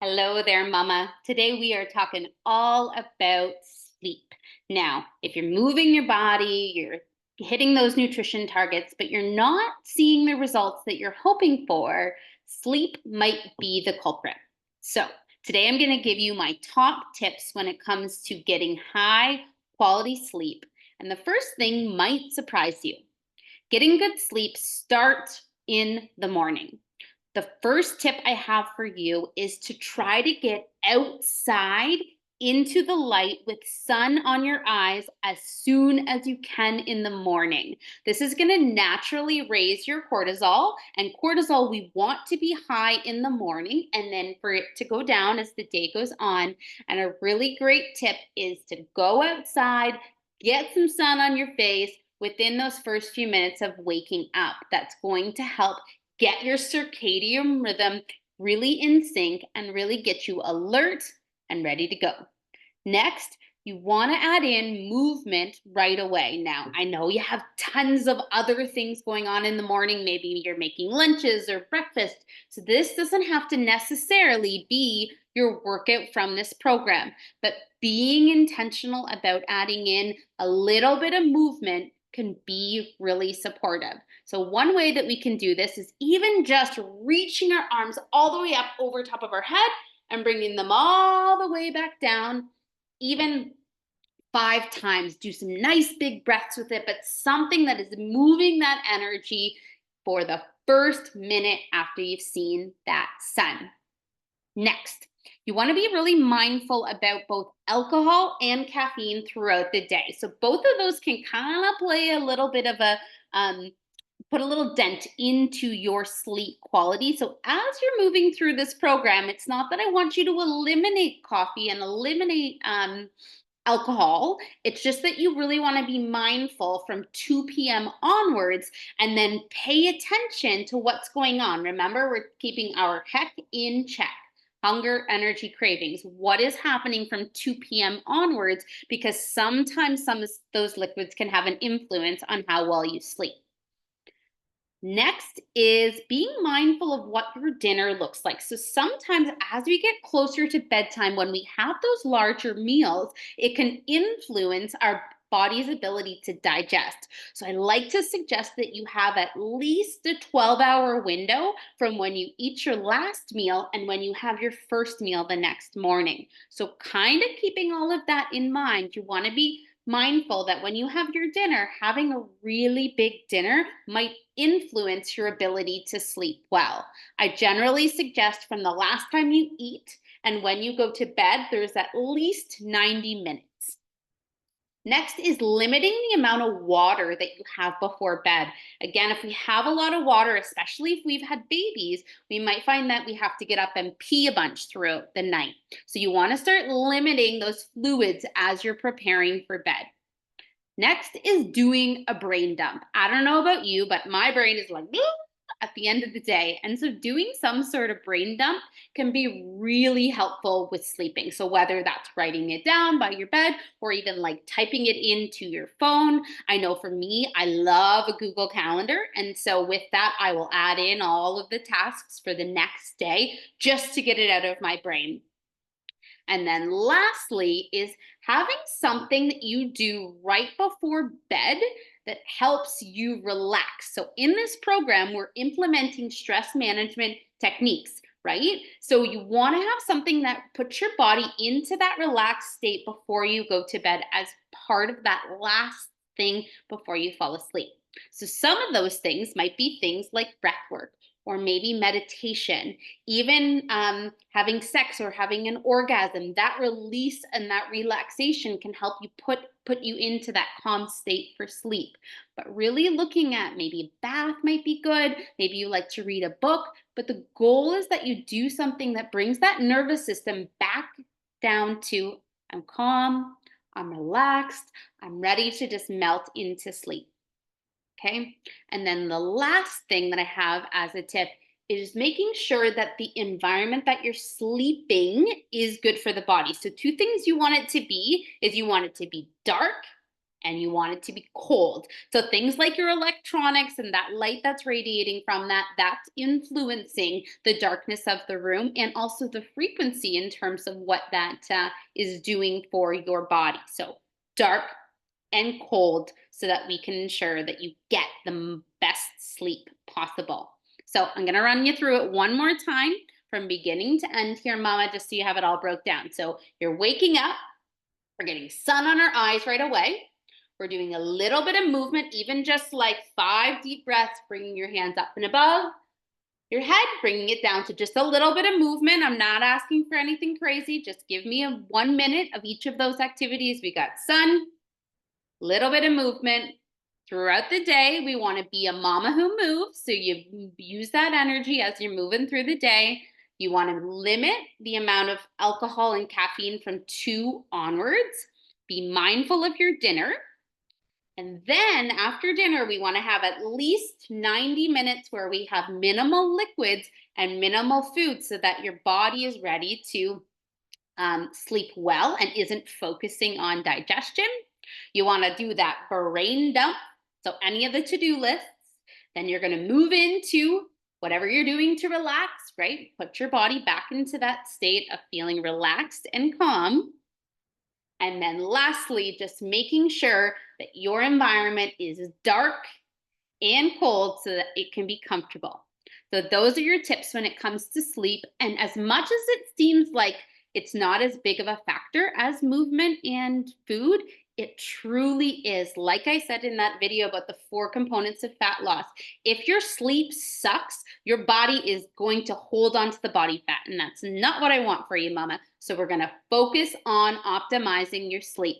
Hello there, Mama. Today we are talking all about sleep. Now, if you're moving your body, you're hitting those nutrition targets, but you're not seeing the results that you're hoping for, sleep might be the culprit. So, today I'm going to give you my top tips when it comes to getting high quality sleep. And the first thing might surprise you. Getting good sleep starts in the morning. The first tip I have for you is to try to get outside into the light with sun on your eyes as soon as you can in the morning. This is going to naturally raise your cortisol, and cortisol we want to be high in the morning and then for it to go down as the day goes on. And a really great tip is to go outside, get some sun on your face within those first few minutes of waking up. That's going to help get your circadian rhythm really in sync and really get you alert and ready to go. Next, you want to add in movement right away. Now, I know you have tons of other things going on in the morning. Maybe you're making lunches or breakfast. So, this doesn't have to necessarily be your workout from this program, but being intentional about adding in a little bit of movement can be really supportive. So, one way that we can do this is even just reaching our arms all the way up over top of our head and bringing them all the way back down, even 5 times. Do some nice big breaths with it, but something that is moving that energy for the first minute after you've seen that sun. Next, you want to be really mindful about both alcohol and caffeine throughout the day. So both of those can kind of play a little bit of a put a little dent into your sleep quality. So as you're moving through this program, it's not that I want you to eliminate coffee and eliminate alcohol. It's just that you really want to be mindful from 2 p.m. onwards and then pay attention to what's going on. Remember, we're keeping our heck in check. Hunger, energy, cravings. What is happening from 2 p.m. onwards? Because sometimes some of those liquids can have an influence on how well you sleep. Next is being mindful of what your dinner looks like. So sometimes as we get closer to bedtime, when we have those larger meals, it can influence our body's ability to digest. So I like to suggest that you have at least a 12-hour window from when you eat your last meal and when you have your first meal the next morning. So kind of keeping all of that in mind, you want to be mindful that when you have your dinner, having a really big dinner might influence your ability to sleep well. I generally suggest from the last time you eat and when you go to bed, there's at least 90 minutes. Next is limiting the amount of water that you have before bed. Again, if we have a lot of water, especially if we've had babies, we might find that we have to get up and pee a bunch throughout the night. So you want to start limiting those fluids as you're preparing for bed. Next is doing a brain dump. I don't know about you, but my brain is like at the end of the day. And so doing some sort of brain dump can be really helpful with sleeping. So whether that's writing it down by your bed or even like typing it into your phone. I know for me, I love a Google Calendar. And so with that, I will add in all of the tasks for the next day just to get it out of my brain. And then lastly is having something that you do right before bed that helps you relax. So in this program, we're implementing stress management techniques, right? So you want to have something that puts your body into that relaxed state before you go to bed as part of that last thing before you fall asleep. So some of those things might be things like breath work or maybe meditation, even having sex or having an orgasm. That release and that relaxation can help you put you into that calm state for sleep. But really looking at maybe a bath might be good, maybe you like to read a book, but the goal is that you do something that brings that nervous system back down to I'm calm, I'm relaxed, I'm ready to just melt into sleep. Okay. And then the last thing that I have as a tip is making sure that the environment that you're sleeping is good for the body. So, two things you want it to be is you want it to be dark and you want it to be cold. So things like your electronics and that light that's radiating from that, that's influencing the darkness of the room and also the frequency in terms of what that is doing for your body. So dark and cold so that we can ensure that you get the best sleep possible. So I'm going to run you through it one more time from beginning to end here, Mama, just so you have it all broke down. So you're waking up, we're getting sun on our eyes right away. We're doing a little bit of movement, even just like 5 deep breaths, bringing your hands up and above your head, bringing it down to just a little bit of movement. I'm not asking for anything crazy. Just give me 1 minute of each of those activities. We got sun, little bit of movement. Throughout the day, we want to be a mama who moves. So you use that energy as you're moving through the day. You want to limit the amount of alcohol and caffeine from 2 onwards. Be mindful of your dinner. And then after dinner, we want to have at least 90 minutes where we have minimal liquids and minimal food so that your body is ready to sleep well and isn't focusing on digestion. You want to do that brain dump. So any of the to-do lists, then you're going to move into whatever you're doing to relax, right? Put your body back into that state of feeling relaxed and calm. And then lastly, just making sure that your environment is dark and cold so that it can be comfortable. So those are your tips when it comes to sleep. And as much as it seems like it's not as big of a factor as movement and food, it truly is. Like I said in that video about the 4 components of fat loss, if your sleep sucks, your body is going to hold on to the body fat. And that's not what I want for you, Mama. So we're going to focus on optimizing your sleep.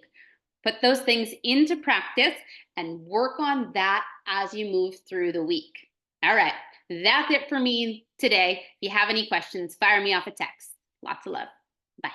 Put those things into practice and work on that as you move through the week. All right, that's it for me today. If you have any questions, fire me off a text. Lots of love. Bye.